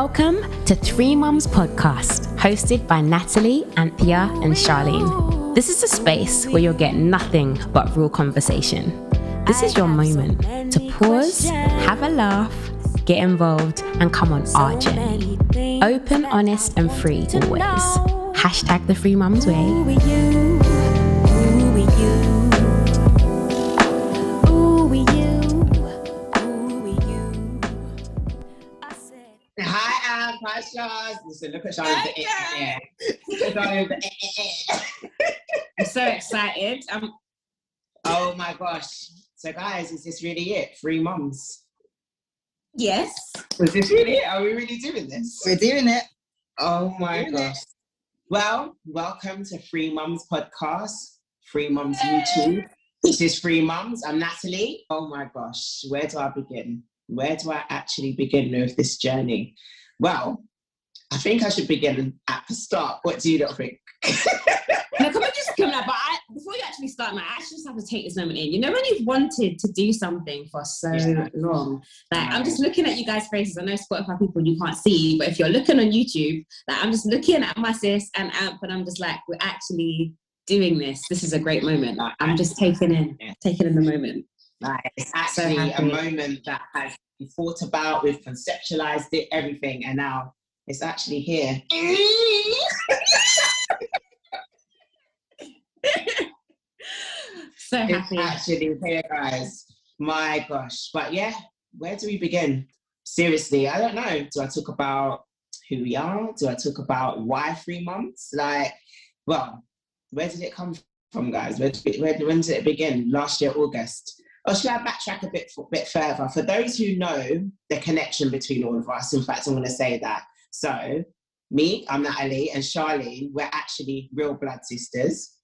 Welcome to 3reeMums podcast, hosted by Natalie, Anthea, and Charlene. This is a space where you'll get nothing but real conversation. This is your moment to pause, have a laugh, get involved, and come on our journey. Open, honest, and free always. Hashtag the 3reeMums way. Hi, Shaz. Listen, look at Charlene. I'm so excited. Oh my gosh. So guys, is this really it? 3reeMums. Yes. Is this really it? Are we really doing this? We're doing it. Oh my gosh. Well, welcome to 3reeMums podcast, 3reeMums YouTube. This is 3reeMums. I'm Natalie. Oh my gosh. Where do I begin? Where do I actually begin with this journey? Well, I think I should begin at the start. What do you not think? No, can we just come up? But before you actually start, I actually just have to take this moment in. You know when you've wanted to do something for so long? Like, I'm just looking at you guys' faces. I know Spotify people you can't see, but if you're looking on YouTube, like, I'm just looking at my sis and Amp, and I'm just like, we're actually doing this. This is a great moment. Like, I'm just taking in the moment. Like, it's actually a moment that has been thought about, we've conceptualized it, everything, and now it's actually here. So happy. It's actually here, guys. My gosh. But yeah, where do we begin? Seriously, I don't know. Do I talk about who we are? Do I talk about why 3reeMums? Like, well, where did it come from, guys? When did it begin? Last year, August. Or should I backtrack a bit further? For those who know the connection between all of us, in fact, I'm going to say that. So, me, I'm Natalie, and Charlene, we're actually real blood sisters.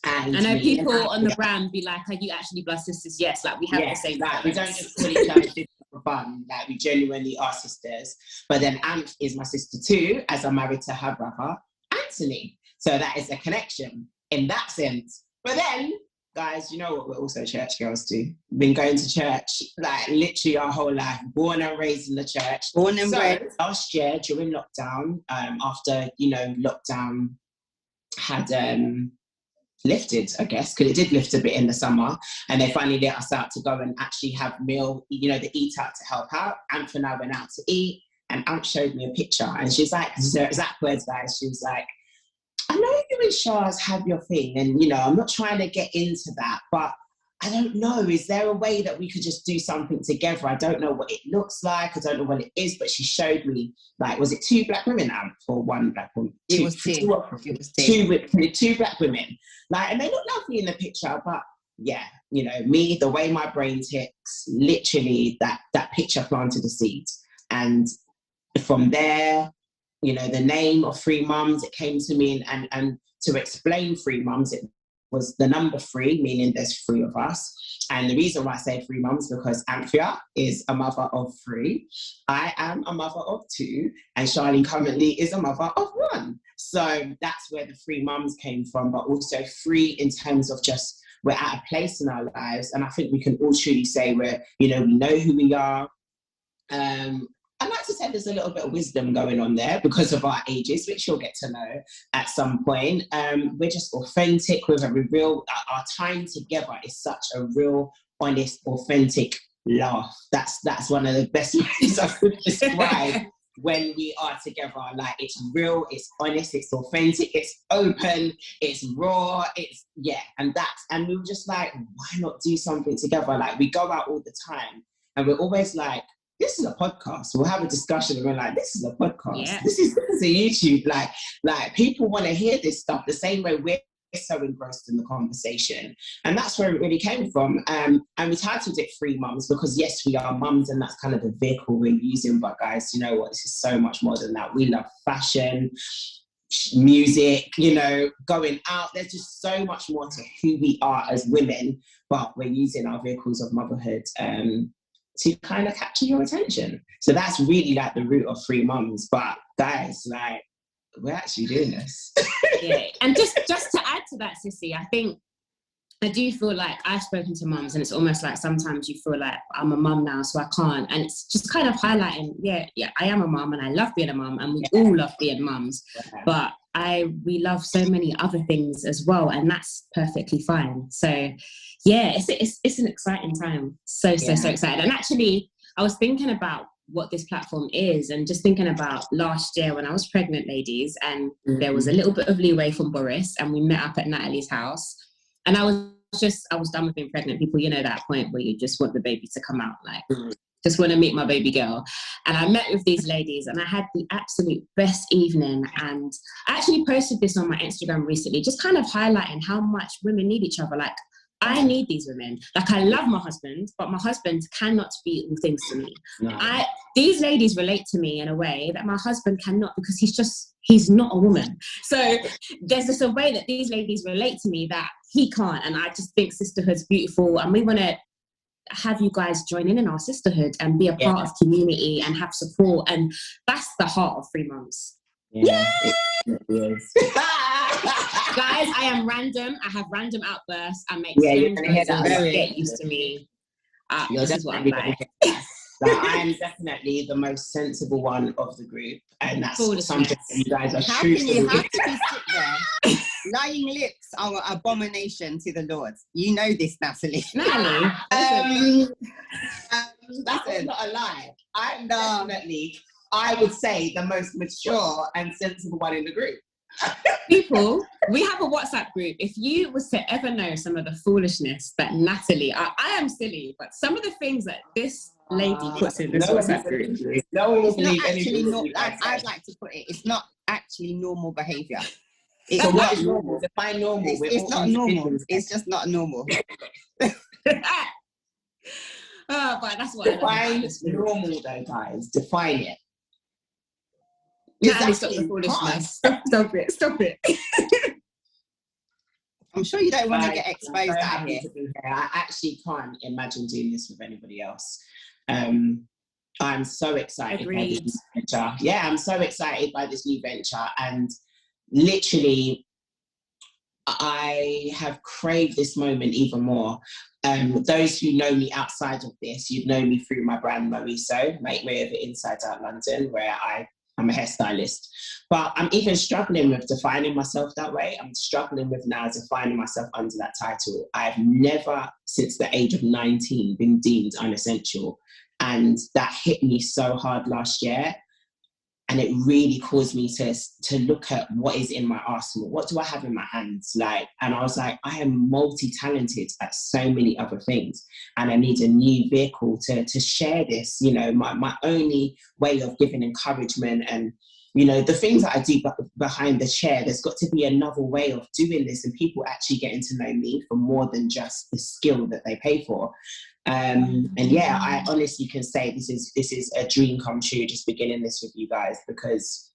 And I know people on the gram be like, are you actually blood sisters? Yes, like we have the same. Like, we don't just call each other sisters for fun. Like, we genuinely are sisters. But then Ant is my sister too, as I'm married to her brother, Anthony. So that is a connection in that sense. But then, guys, you know what? We're also church girls too. Been going to church like literally our whole life. Born and raised in the church. Born and raised. Last year during lockdown, after lockdown had lifted, I guess, because it did lift a bit in the summer, and they finally let us out to go and actually have meal. The eat out to help out. Ant and I went out to eat, and Ant showed me a picture, and she's like, exact words, guys. She was like, I know you and Shaz have your thing, and I'm not trying to get into that, but I don't know, is there a way that we could just do something together? I don't know what it looks like, I don't know what it is, but she showed me, like, was it 2 black women now or 1 black woman? It was two. Two black women, like, and they look lovely in the picture, but yeah, me, the way my brain ticks, literally that picture planted a seed, and from there, the name of 3reeMums, it came to me, and to explain 3reeMums, it was the number 3, meaning there's 3 of us. And the reason why I say 3reeMums, because Anthea is a mother of 3, I am a mother of 2, and Charlene currently is a mother of 1. So that's where the 3reeMums came from, but also 3 in terms of just, we're at a place in our lives, and I think we can all truly say we know who we are. I'd like to say there's a little bit of wisdom going on there because of our ages, which you'll get to know at some point. We're just authentic, we're very real. Our time together is such a real, honest, authentic laugh. That's one of the best ways I could describe when we are together. Like, it's real, it's honest, it's authentic, it's open, it's raw, and we were just like, why not do something together? Like, we go out all the time, and we're always like, this is a podcast. We'll have a discussion and we're like, this is a podcast. Yeah. This is a YouTube. Like people want to hear this stuff the same way we're so engrossed in the conversation. And that's where it really came from. And we titled it 3reeMums because yes, we are mums, and that's kind of the vehicle we're using. But guys, you know what? This is so much more than that. We love fashion, music, going out. There's just so much more to who we are as women, but we're using our vehicles of motherhood to kind of capture your attention. So that's really like the root of 3reeMums. But guys, like, we're actually doing this. Yeah, and just to add to that, Sissy, I think I do feel like I've spoken to mums, and it's almost like sometimes you feel like I'm a mum now, so I can't. And it's just kind of highlighting, yeah, I am a mum, and I love being a mum, and we all love being mums. But we love so many other things as well, and that's perfectly fine. So yeah, it's an exciting time. So excited. And actually, I was thinking about what this platform is, and just thinking about last year when I was pregnant, ladies, and there was a little bit of leeway from Boris, and we met up at Natalie's house, and I was done with being pregnant. People, you know, that point where you just want the baby to come out, like just want to meet my baby girl. And I met with these ladies, and I had the absolute best evening. And I actually posted this on my Instagram recently, just kind of highlighting how much women need each other. Like, I need these women. Like, I love my husband, but my husband cannot be all things to me. No. These ladies relate to me in a way that my husband cannot, because he's not a woman. So there's just a way that these ladies relate to me that he can't. And I just think sisterhood's beautiful. And we want to have you guys join in our sisterhood and be a part of community and have support. And that's the heart of 3reeMums. Yeah, it is. Guys, I am random. I have random outbursts. I make strange noises. Get used to me. This is what I'm like. I am definitely the most sensible one of the group, and that's something you guys are How true. Can you have to be sit there? Lying lips are an abomination to the Lord. You know this, Natalie. Natalie, that's not a lie. I'm definitely, I would say, the most mature and sensible one in the group. People, we have a WhatsApp group. If you was to ever know some of the foolishness that Natalie, I am silly, but some of the things that this lady puts in this WhatsApp group. No one will It's believe not actually anything. I'd like to put it, it's not actually normal behaviour. So what is normal? Define normal. It's not normal. It's just not normal. But that's what define normal, though, guys. Define it. Natalie, stop the foolishness. Stop it. I'm sure you don't want to get exposed out here. I actually can't imagine doing this with anybody else. I'm so excited by this new venture. Yeah, I'm so excited by this new venture, and literally I have craved this moment even more. Those who know me outside of this, you'd know me through my brand Mariso, Make Way of It Inside Out London, where I'm a hairstylist. But I'm even struggling with defining myself that way. I'm struggling with now defining myself under that title. I've never, since the age of 19, been deemed unessential. And that hit me so hard last year. And it really caused me to look at what is in my arsenal. What do I have in my hands? And I was like, I am multi-talented at so many other things. And I need a new vehicle to share this, my only way of giving encouragement and, the things that I do behind the chair. There's got to be another way of doing this and people actually getting to know me for more than just the skill that they pay for. And yeah, I honestly can say this is a dream come true, just beginning this with you guys, because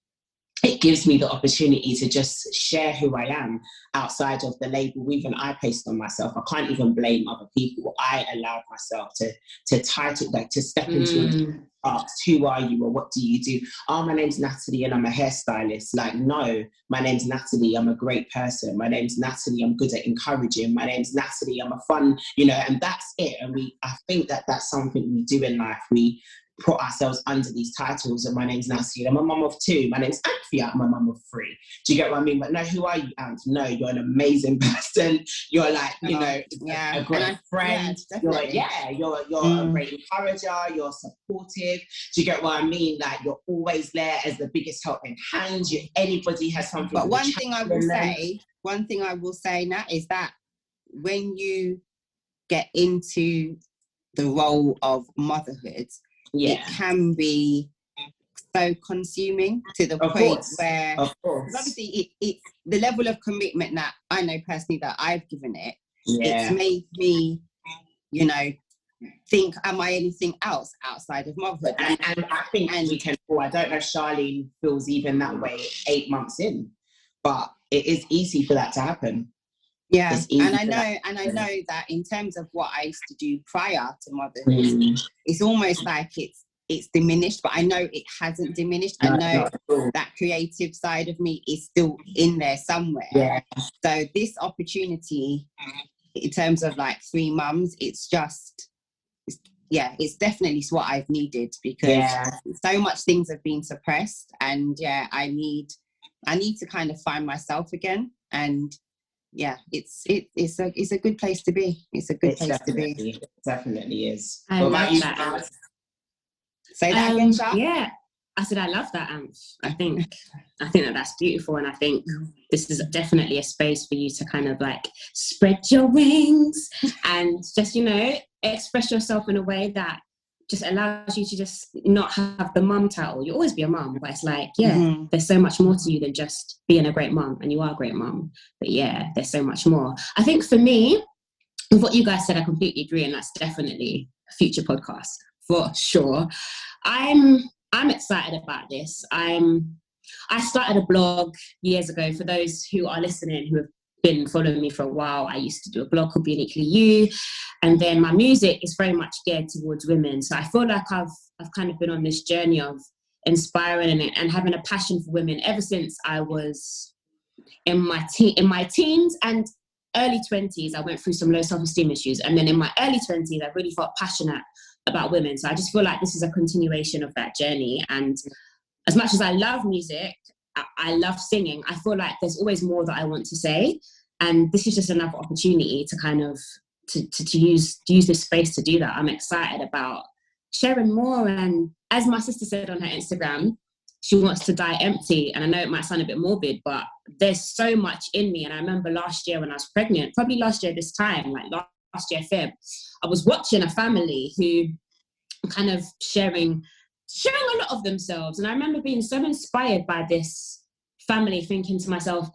it gives me the opportunity to just share who I am outside of the label even I placed on myself. I can't even blame other people. I allowed myself to title, to step into ask, who are you or what do you do? Oh, my name's Natalie and I'm a hairstylist. No, my name's Natalie, I'm a great person. My name's Natalie, I'm good at encouraging. My name's Natalie, I'm a fun, and that's it. And I think that that's something we do in life. We put ourselves under these titles, and my name's Natalie, I'm a mum of 2. My name's Anthea, I'm a mum of 3. Do you get what I mean? But no, who are you, Anth? No, you're an amazing person. You're a great friend. You're a great encourager. You're supportive. Do you get what I mean? You're always there as the biggest helping hand. Anybody has something. But one thing I will say, Nat, is that when you get into the role of motherhood, it can be so consuming to the point where obviously it's the level of commitment that I know personally that I've given it. It's made me, think, am I anything else outside of motherhood? And I think we can. I don't know if Charlene feels even that way 8 months in, but it is easy for that to happen. Yeah, and I know that in terms of what I used to do prior to motherhood, it's almost like it's diminished, but I know it hasn't diminished. I know that creative side of me is still in there somewhere. Yeah. So this opportunity in terms of like 3 mums, it's definitely what I've needed, because so much things have been suppressed, and I need to kind of find myself again. And it's a good place to be. It's a good place to be. It definitely is. I love that. Say that again, Sha? Yeah, I said I love that, Amph. I think that's beautiful, and I think this is definitely a space for you to kind of like spread your wings and just, you know, express yourself in a way that just allows you to just not have the mum title. You'll always be a mum, but it's like, there's so much more to you than just being a great mum, and you are a great mum. But there's so much more. I think for me, with what you guys said, I completely agree, and that's definitely a future podcast for sure. I'm excited about this. I started a blog years ago. For those who are listening, who have been following me for a while, I used to do a blog called Be Uniquely You, and then my music is very much geared towards women. So I feel like I've kind of been on this journey of inspiring and having a passion for women ever since I was in my teens and early 20s. I went through some low self-esteem issues, and then in my early 20s, I really felt passionate about women. So I just feel like this is a continuation of that journey. And as much as I love music, I love singing, I feel like there's always more that I want to say, and this is just another opportunity to kind of to use this space to do that. I'm excited about sharing more, and as my sister said on her Instagram, she wants to die empty, and I know it might sound a bit morbid, but there's so much in me. And I remember last year when I was pregnant, probably last year this time, like last year Feb, I was watching a family who kind of sharing a lot of themselves. And I remember being so inspired by this family, thinking to myself,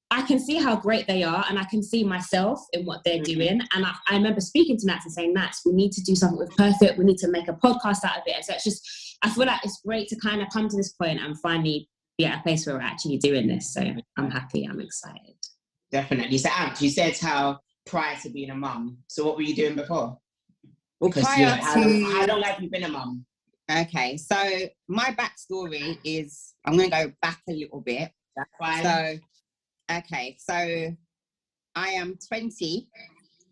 I can see how great they are, and I can see myself in what they're doing. And I remember speaking to Nats and saying, Nats, we need to do something with Perfect. We need to make a podcast out of it. And so it's just, I feel like it's great to kind of come to this point and finally be at a place where we're actually doing this. So I'm happy, I'm excited. Definitely. So Ant, you said how prior to being a mum, so what were you doing before? Well, how long have you been a mum? Okay, so my backstory is, I'm going to go back a little bit. That's fine. So I am 20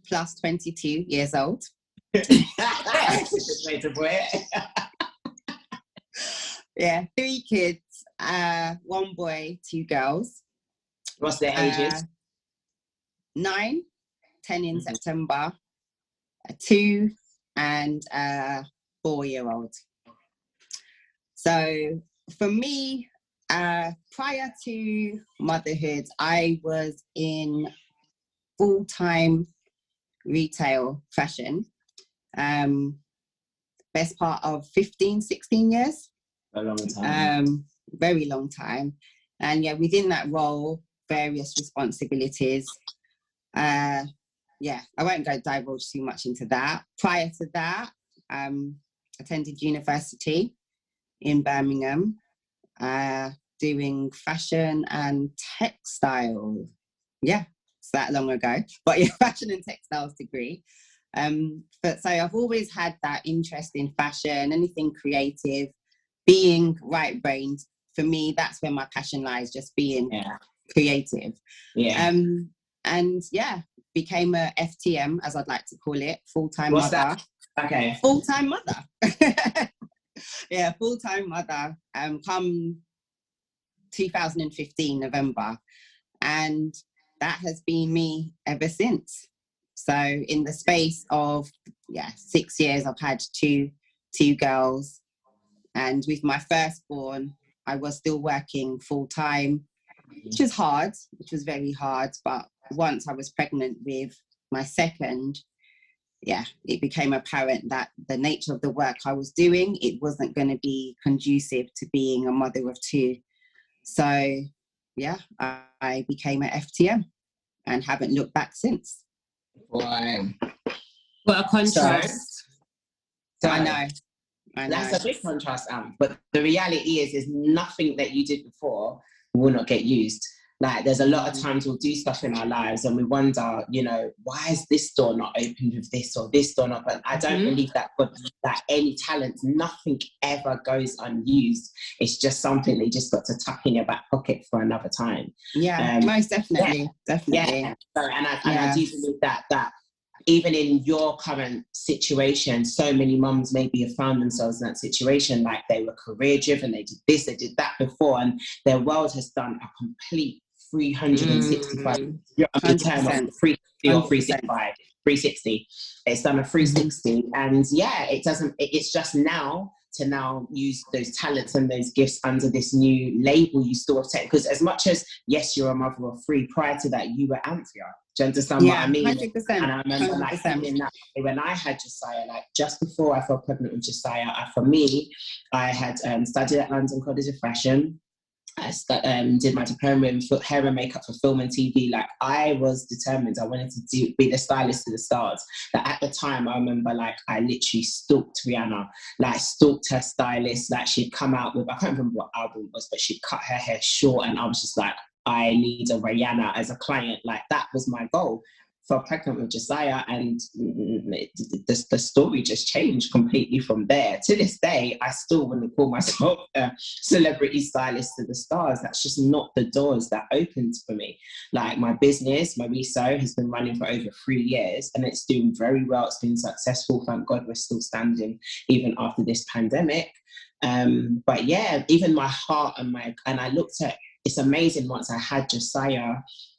plus 22 years old. That's a good way to put it. Yeah, 3 kids, 1 boy, 2 girls. What's their ages? 9, 10 in September, 2 and 4-year-old. So for me, prior to motherhood, I was in full-time retail fashion, best part of 15, 16 years. A long time. Very long time. And within that role, various responsibilities. I won't divulge too much into that. Prior to that, attended university in Birmingham, doing fashion and textile. Yeah, it's that long ago. But fashion and textiles degree. But so I've always had that interest in fashion, anything creative, being right-brained. For me, that's where my passion lies, just being creative. Yeah. And became a FTM, as I'd like to call it, full-time What's mother. That? Okay. Full-time mother. Full-time mother. Come 2015 November, and that has been me ever since. So in the space of 6 years, I've had two girls, and with my firstborn, I was still working full-time, which was very hard. But once I was pregnant with my second, it became apparent that the nature of the work I was doing, it wasn't going to be conducive to being a mother of 2. So I became an FTM and haven't looked back since. Wow. What a contrast. So I know. That's a big contrast, but the reality is nothing that you did before will not get used. Like, there's a lot of times we'll do stuff in our lives and we wonder, why is this door not open with this or this door not? But I don't believe that any talent, nothing ever goes unused. It's just something that you just got to tuck in your back pocket for another time. Yeah, most definitely. Definitely. Yeah. So, and I do believe that even in your current situation, so many mums maybe have found themselves in that situation, like they were career driven, they did this, they did that before, and their world has done a complete 365 turn on 360 or 365, 360. It's done a 360, and yeah, it's just now to now use those talents and those gifts under this new label you still have taken. Because as much as, yes, you're a mother of three, prior to that, you were Anthea. Do you understand what I mean? 100%. And I remember like in that, when I had Josiah, like just before I fell pregnant with Josiah, for me, I had studied at London College of Fashion. I did my diploma in hair and makeup for film and TV. Like I was determined. I wanted to be the stylist to the stars. But at the time, I remember like I literally stalked Rihanna, like stalked her stylist. Like she'd come out with, I can't remember what album it was, but she'd cut her hair short, and I was just like, I need a Rihanna as a client. Like that was my goal. Fell pregnant with Josiah, and the story just changed completely from there. To this day, I still wouldn't call myself a celebrity stylist to the stars. That's just not the doors that opened for me. Like my business, Mariso, has been running for over 3 years, and it's doing very well. It's been successful. Thank God we're still standing even after this pandemic. But yeah, even my heart and I looked at, it's amazing, once I had Josiah,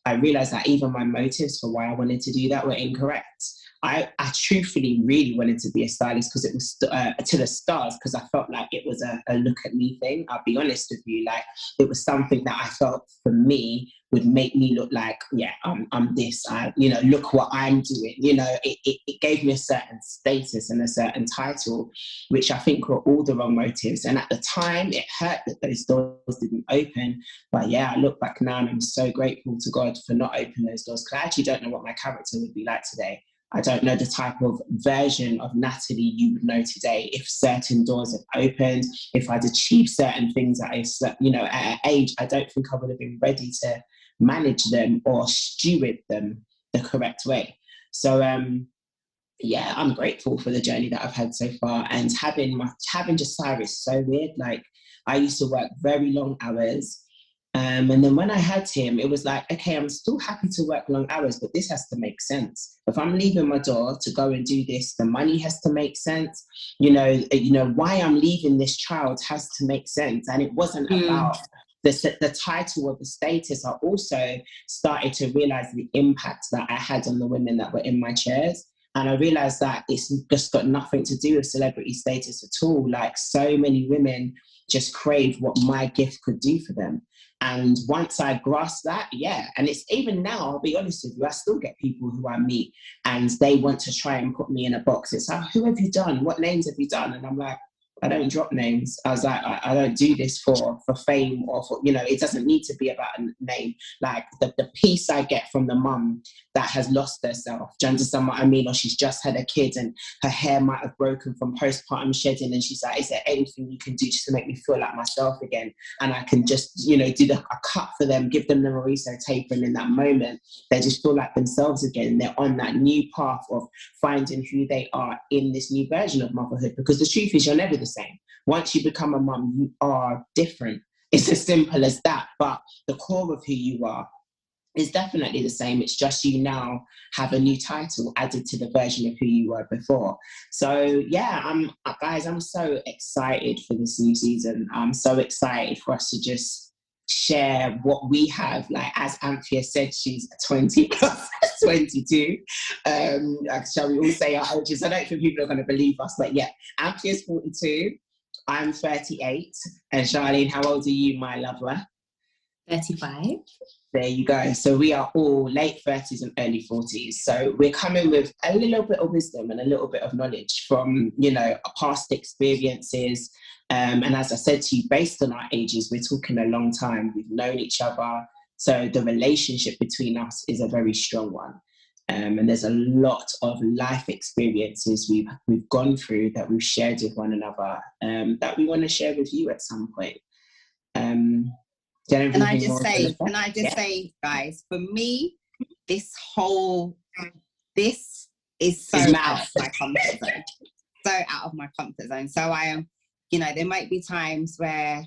I realized that even my motives for why I wanted to do that were incorrect. I truthfully really wanted to be a stylist because it was to the stars, because I felt like it was a look at me thing. I'll be honest with you, like it was something that I felt for me would make me look like, yeah, I'm this, look what I'm doing. It gave me a certain status and a certain title, which I think were all the wrong motives. And at the time, it hurt that those doors didn't open. But yeah, I look back now and I'm so grateful to God for not opening those doors, because I actually don't know what my character would be like today. I don't know the type of version of Natalie you would know today if certain doors had opened, if I'd achieved certain things at an age. I don't think I would have been ready to manage them or steward them the correct way. So yeah, I'm grateful for the journey that I've had so far. And having Josiah is so weird. Like I used to work very long hours. And then when I had him, it was like, okay, I'm still happy to work long hours, but this has to make sense. If I'm leaving my door to go and do this, the money has to make sense. Why I'm leaving this child has to make sense. And it wasn't about the title or the status. I also started to realize the impact that I had on the women that were in my chairs. And I realized that it's just got nothing to do with celebrity status at all. Like so many women just craved what my gift could do for them. And once I grasped that, yeah, and it's even now, I'll be honest with you, I still get people who I meet and they want to try and put me in a box. It's like, who have you done? What names have you done? And I'm like, I don't drop names. I was like, I don't do this for fame or for, it doesn't need to be about a name. Like the peace I get from the mum that has lost herself. Do you understand what I mean? Or she's just had a kid and her hair might have broken from postpartum shedding. And she's like, is there anything you can do just to make me feel like myself again? And I can just, do a cut for them, give them the Mariso tape. And in that moment, they just feel like themselves again. They're on that new path of finding who they are in this new version of motherhood. Because the truth is, you're never the same. Once you become a mum, you are different. It's as simple as that. But the core of who you are is definitely the same. It's just you now have a new title added to the version of who you were before. So yeah, I'm so excited for this new season. I'm so excited for us to just share what we have. Like as Anthea said, she's 20 plus 22. Shall we all say our ages? I don't think people are going to believe us, but yeah, Anthea's 42. I'm 38. And Charlene, how old are you, my lover? 35. There you go. So we are all late 30s and early 40s. So we're coming with a little bit of wisdom and a little bit of knowledge from, past experiences. And as I said to you, based on our ages, we're talking a long time. We've known each other. So the relationship between us is a very strong one. And there's a lot of life experiences we've gone through that we've shared with one another that we want to share with you at some point. Can I just say, guys, for me, this is so out of my comfort zone. So out of my comfort zone. So I am, there might be times where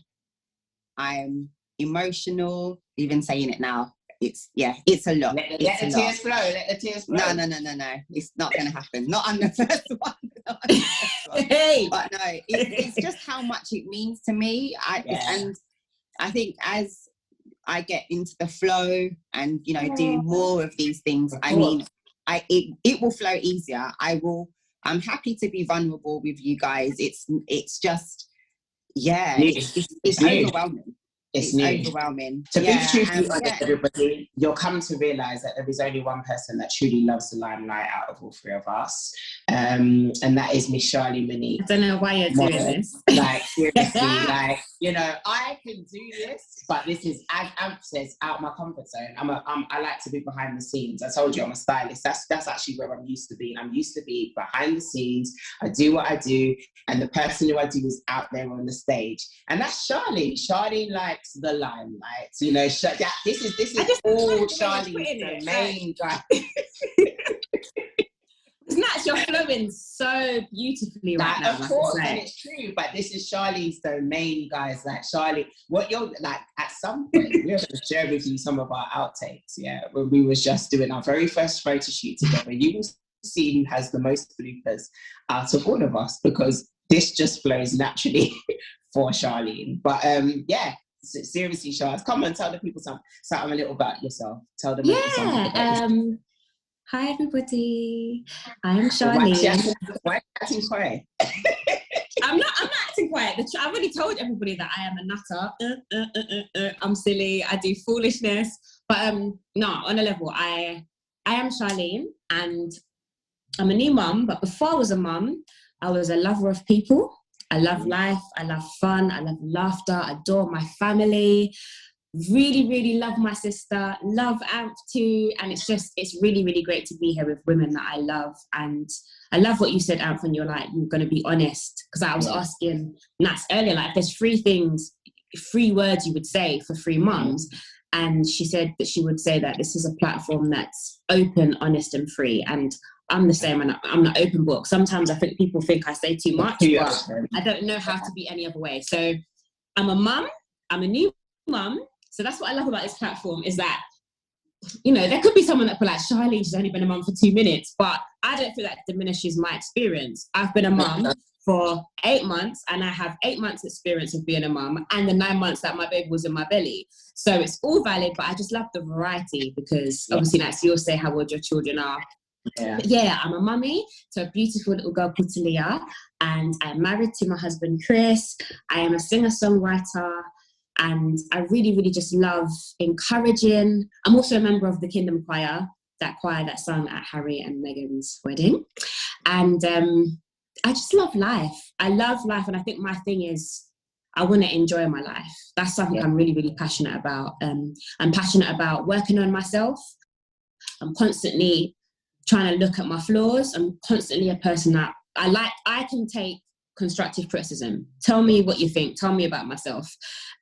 I'm emotional, even saying it now, it's a lot. Let the tears flow. Let the tears flow. No. It's not going to happen. Not on the first one. Hey. But no, it's just how much it means to me. And I think as I get into the flow and, you know, do more of these things, I mean, it will flow easier. I'm happy to be vulnerable with you guys. It's just, it's overwhelming. It's overwhelming. To be truthfully honest, everybody, you'll come to realise that there is only one person that truly loves the limelight out of all three of us, and that is Miss Charlie Monique. I don't know why you're doing this. Like, seriously, like, you know, I can do this, but this is, as Amp says, out my comfort zone. I like to be behind the scenes. I told you I'm a stylist. That's actually where I'm used to being. I'm used to be behind the scenes. I do what I do, and the person who I do is out there on the stage, and that's Charlie. Charlie likes the limelight, you know. This is all Charlie's domain, guys. Snatch, you're flowing so beautifully right now. Of course, and it's true, but this is Charlie's domain, guys. Like, Charlie, what you're like, at some point, we're going to share with you some of our outtakes, when we was just doing our very first photo shoot together. You will see who has the most bloopers out of all of us, because this just flows naturally for Charlene. But seriously, Charles, come on, tell the people something a little about yourself. Tell them something. Hi everybody, I am Charlene. Why are you acting quiet? I'm not acting quiet. I've already told everybody that I am a nutter. I'm silly. I do foolishness. But no, on a level, I am Charlene, and I'm a new mum. But before I was a mum, I was a lover of people. I love life. I love fun. I love laughter. I adore my family. Really, really love my sister. Love Amp too. And it's really, really great to be here with women that I love. And I love what you said, Amp, when you're like, you're going to be honest. Because I was asking Nats earlier, like, there's 3 words you would say for 3 mums. And she said that she would say that this is a platform that's open, honest, and free. And I'm the same, and I'm an open book. Sometimes I think people think I say too much, but I don't know how to be any other way. So I'm a mum. I'm a new mum. So that's what I love about this platform, is that, you know, there could be someone that could be like, Charlene, she's only been a mum for 2 minutes, but I don't feel that diminishes my experience. I've been a mum for 8 months, and I have 8 months experience of being a mum, and the 9 months that my baby was in my belly. So it's all valid, but I just love the variety, because obviously, that's, you'll say how old your children are. I'm a mummy to a beautiful little girl called Talia, and I'm married to my husband Chris. I am a singer-songwriter, and I really, really just love encouraging. I'm also a member of the Kingdom Choir, that choir that sang at Harry and Meghan's wedding. And I just love life. I love life, and I think my thing is I want to enjoy my life. That's something I'm really, really passionate about. I'm passionate about working on myself. I'm constantly trying to look at my flaws. I'm constantly a person that I can take constructive criticism. Tell me what you think. Tell me about myself.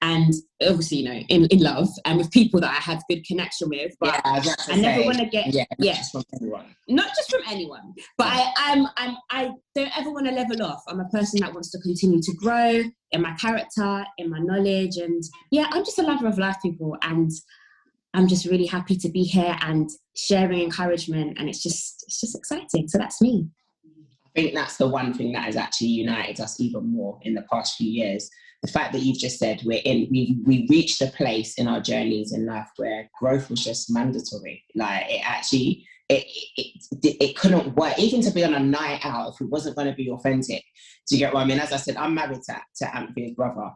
And obviously, you know, in love and with people that I have good connection with. But I never want to get not just from anyone. But I don't ever want to level off. I'm a person that wants to continue to grow in my character, in my knowledge, and I'm just a lover of life, people. And I'm just really happy to be here and sharing encouragement, and it's just exciting. So that's me. I think that's the one thing that has actually united us even more in the past few years. The fact that you've just said we reached a place in our journeys in life where growth was just mandatory. Like, it couldn't work, even to be on a night out, if it wasn't going to be authentic. Do you get what I mean? As I said, I'm married to Anthony's brother.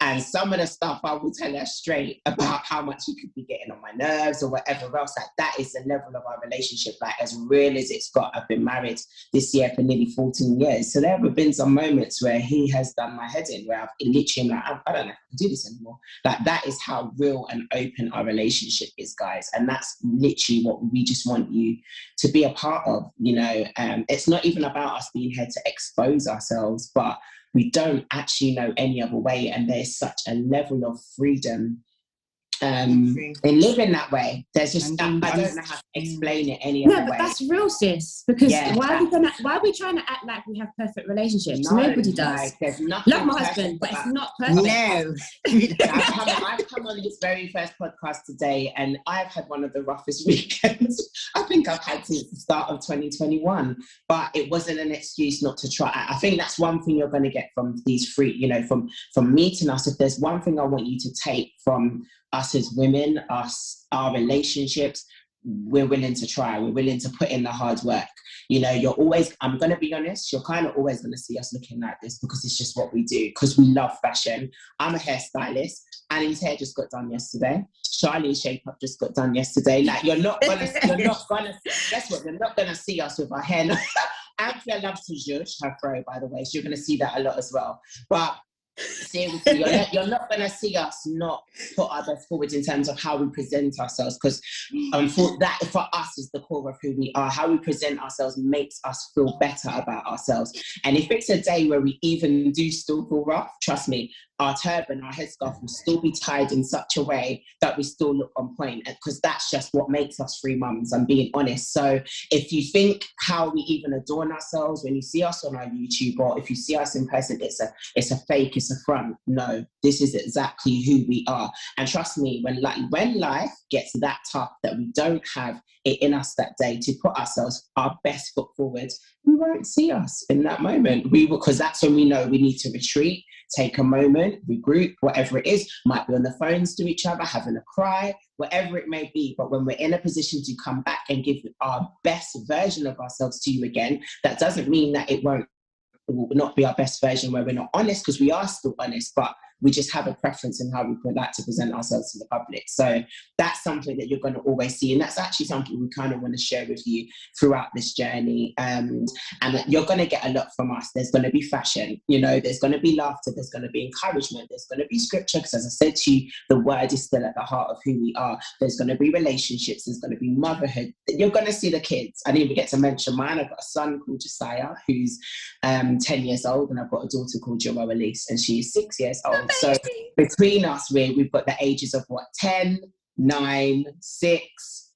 And some of the stuff I will tell her straight about how much he could be getting on my nerves or whatever else. Like, that is the level of our relationship, like, as real as it's got. I've been married this year for nearly 14 years. So there have been some moments where he has done my head in, where I've literally, like, I don't know if I can do this anymore. Like, that is how real and open our relationship is, guys. And that's literally what we just want you to be a part of. You know, it's not even about us being here to expose ourselves, but we don't actually know any other way, and there's such a level of freedom in living that way. There's just, I don't know how to explain it any other way. But that's real, sis. Because why are we trying to act like we have perfect relationships? No, Nobody does. Like, there's nothing. Love my husband, but it's not perfect. No. I've come on this very first podcast today, and I've had one of the roughest weekends I think I've had since the start of 2021. But it wasn't an excuse not to try. I think that's one thing you're going to get from these three, you know, from meeting us. If there's one thing I want you to take from us as women, our relationships, we're willing to try. We're willing to put in the hard work. You know, you're always, I'm going to be honest, you're kind of always going to see us looking like this because it's just what we do, because we love fashion. I'm a hairstylist. Annie's hair just got done yesterday. Charlie's shape up just got done yesterday. Like, you're not gonna, guess what? You're not gonna see us with our hair. Anthea loves to zhuzh her fro, by the way. So you're gonna see that a lot as well. But seriously, you're not going to see us not put our best forward in terms of how we present ourselves, because that for us is the core of who we are. How we present ourselves makes us feel better about ourselves. And if it's a day where we even do still feel rough, trust me, our turban, our headscarf will still be tied in such a way that we still look on point, because that's just what makes us 3reeMums, I'm being honest. So if you think how we even adorn ourselves, when you see us on our YouTube, or if you see us in person, it's a fake, it's a front. No, this is exactly who we are. And trust me, when life gets that tough that we don't have it in us that day to put ourselves our best foot forward, you won't see us in that moment. We will, because that's when we know we need to retreat, take a moment, regroup, whatever it is. Might be on the phones to each other, having a cry, whatever it may be. But when we're in a position to come back and give our best version of ourselves to you again, that doesn't mean that it will not be our best version where we're not honest, because we are still honest, but we just have a preference in how we would like to present ourselves to the public. So that's something that you're going to always see. And that's actually something we kind of want to share with you throughout this journey. And you're going to get a lot from us. There's going to be fashion, you know, there's going to be laughter, there's going to be encouragement, there's going to be scripture, because as I said to you, the word is still at the heart of who we are. There's going to be relationships, there's going to be motherhood. You're going to see the kids. I didn't even get to mention mine. I've got a son called Josiah, who's 10 years old, and I've got a daughter called Joelle Elise, and she's 6 years old. So between us, we've got the ages of 10, 9, 6,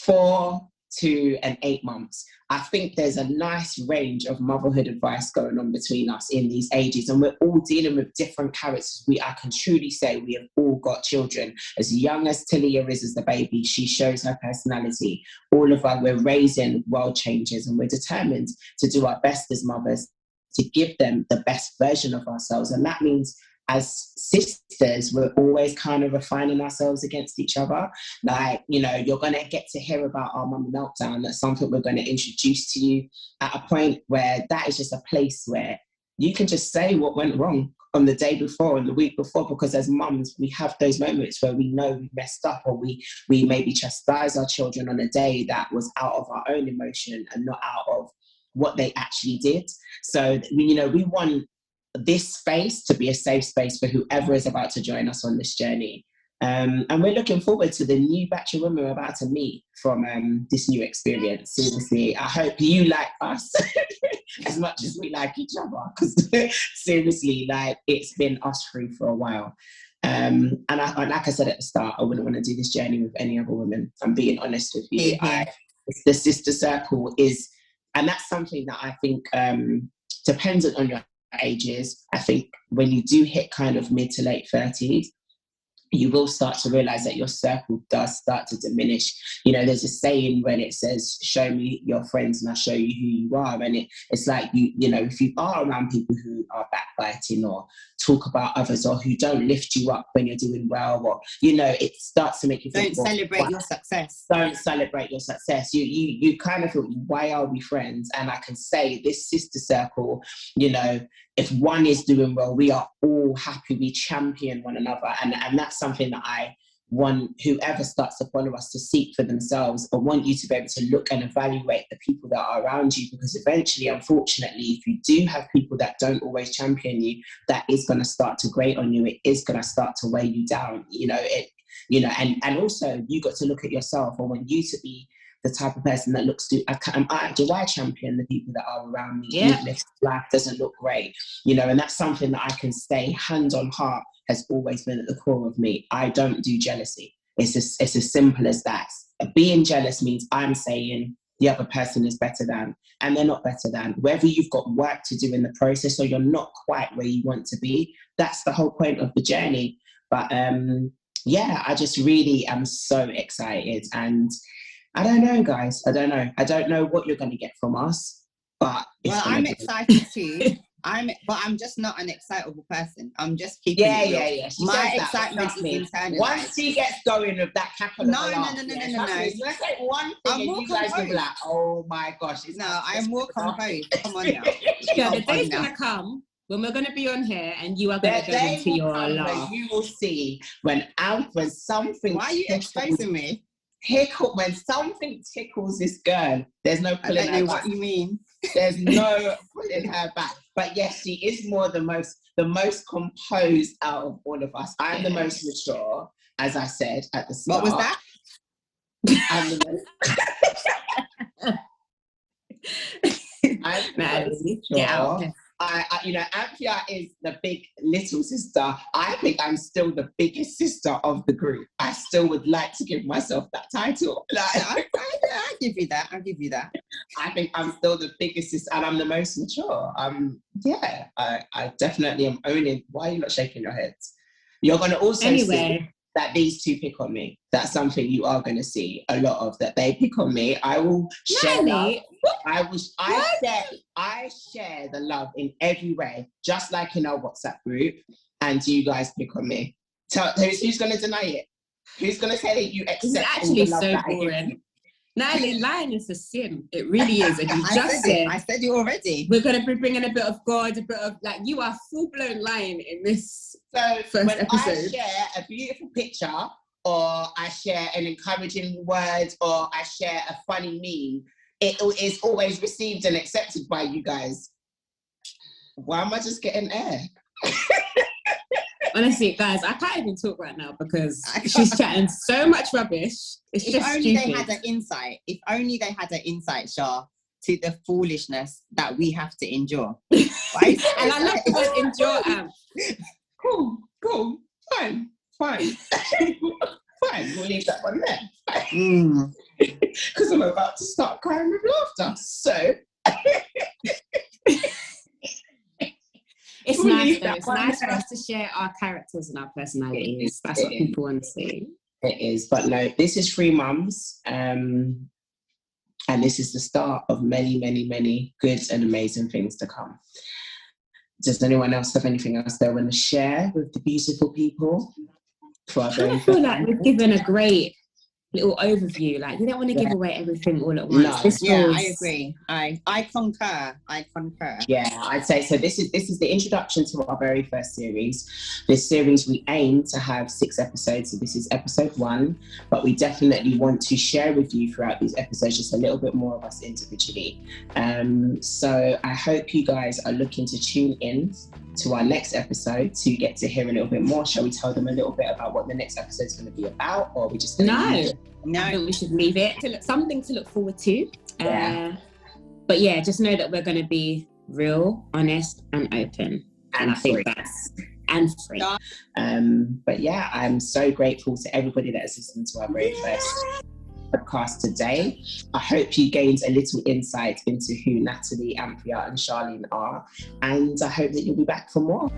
4, 2, and 8 months. I think there's a nice range of motherhood advice going on between us in these ages, and we're all dealing with different characters. I can truly say we have all got children. As young as Talia is as the baby, she shows her personality. All of us, we're raising world changers, and we're determined to do our best as mothers to give them the best version of ourselves. And that means as sisters, we're always kind of refining ourselves against each other. Like, you know, you're going to get to hear about our mum meltdown. That's something we're going to introduce to you at a point where that is just a place where you can just say what went wrong on the day before and the week before, because as mums, we have those moments where we know we messed up, or we maybe chastise our children on a day that was out of our own emotion and not out of what they actually did. So, you know, we want this space to be a safe space for whoever is about to join us on this journey. And we're looking forward to the new batch of women we're about to meet from this new experience. Seriously, I hope you like us as much as we like each other, because seriously, like, it's been us three for a while. And like I said at the start, I wouldn't want to do this journey with any other women. I'm being honest with you. The sister circle is, and that's something that I think, dependent on your ages, I think when you do hit kind of mid to late 30s, you will start to realize that your circle does start to diminish. You know, there's a saying when it says, show me your friends and I'll show you who you are. And it's like, you know, if you are around people who are backbiting or talk about others, or who don't lift you up when you're doing well, or, you know, it starts to make you think, don't celebrate your success. Don't celebrate your success. You kind of feel, why are we friends? And I can say this sister circle, you know, if one is doing well, we are all happy, we champion one another. And that's something that I want whoever starts to follow us to seek for themselves. I want you to be able to look and evaluate the people that are around you, because eventually, unfortunately, if you do have people that don't always champion you, that is going to start to grate on you. It is going to start to weigh you down, you know, and also you got to look at yourself. I want you to be the type of person that looks to, do I champion the people that are around me, even if life doesn't look great, you know? And that's something that I can say hand on heart has always been at the core of me. I don't do jealousy. It's as simple as that. Being jealous means I'm saying the other person is better than, and they're not better than. Whether you've got work to do in the process or you're not quite where you want to be, that's the whole point of the journey. But yeah, I just really am so excited. And I don't know, guys. I don't know what you're going to get from us. But I'm excited too. I'm just not an excitable person. I'm just keeping it real. Yeah. My excitement is internal. Once she gets going with that cackle, no. Let's say one thing, and you guys will be like, "Oh my gosh!" I'm more composed. Come on now. Yeah, the day's gonna come when we're gonna be on here, and you are gonna go into your laugh. You will see when something. Why are you exposing me? When something tickles this girl, there's no pulling her back. I don't know what you mean. There's no pulling her back. But yes, she is the most composed out of all of us. I'm the most mature, as I said at the start. What was that? I'm the most mature. Anthea is the big little sister. I think I'm still the biggest sister of the group. I still would like to give myself that title. I'll give you that. I think I'm still the biggest sister, and I'm the most mature. I definitely am owning. Why are you not shaking your heads? You're going to also see that these two pick on me. That's something you are going to see a lot of, that they pick on me. I will share love. I share the love in every way, just like in our WhatsApp group, and you guys pick on me. Who's going to deny it? Who's going to say that you accept? It's actually so boring. Natalie, lying is a sin. It really is. And you I said it already. We're going to be bringing a bit of God, a bit of you are full-blown lying in this first episode. I share a beautiful picture, or I share an encouraging word, or I share a funny meme, it is always received and accepted by you guys. Why am I just getting air? Honestly, guys, I can't even talk right now because she's chatting so much rubbish. It's just only stupid. they had an insight. If only they had an insight, Shah, to the foolishness that we have to endure. And I love the word endure. Cool. Fine. Fine, we'll leave that one there. Because I'm about to start crying with laughter. So it's nice though. It's nice for us to share our characters and our personalities. That's what people want to see. It is. But no, this is 3reeMums. And this is the start of many, many, many good and amazing things to come. Does anyone else have anything else they want to share with the beautiful people? I feel like we've given a great little overview. Like, we don't want to give away everything all at once. No. I agree. I concur. Yeah, I'd say so. This is the introduction to our very first series. This series, we aim to have 6 episodes, so this is episode 1, but we definitely want to share with you throughout these episodes just a little bit more of us individually. So I hope you guys are looking to tune in to our next episode to get to hear a little bit more. Shall we tell them a little bit about what the next episode is going to be about, or are we just No, I think we should leave it. Something to look forward to. But yeah, just know that we're going to be real, honest, and open. And I think that's free. But yeah, I'm so grateful to everybody that has listened to our very first podcast today. I hope you gained a little insight into who Natalie, Anthea, and Charlene are, and I hope that you'll be back for more.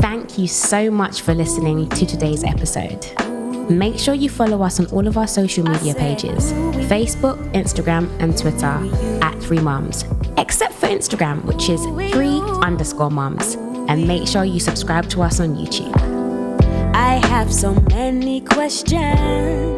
Thank you so much for listening to today's episode. Make sure you follow us on all of our social media pages: Facebook, Instagram, and Twitter at 3reeMums, except for Instagram, which is 3_mums. And make sure you subscribe to us on YouTube. I have so many questions.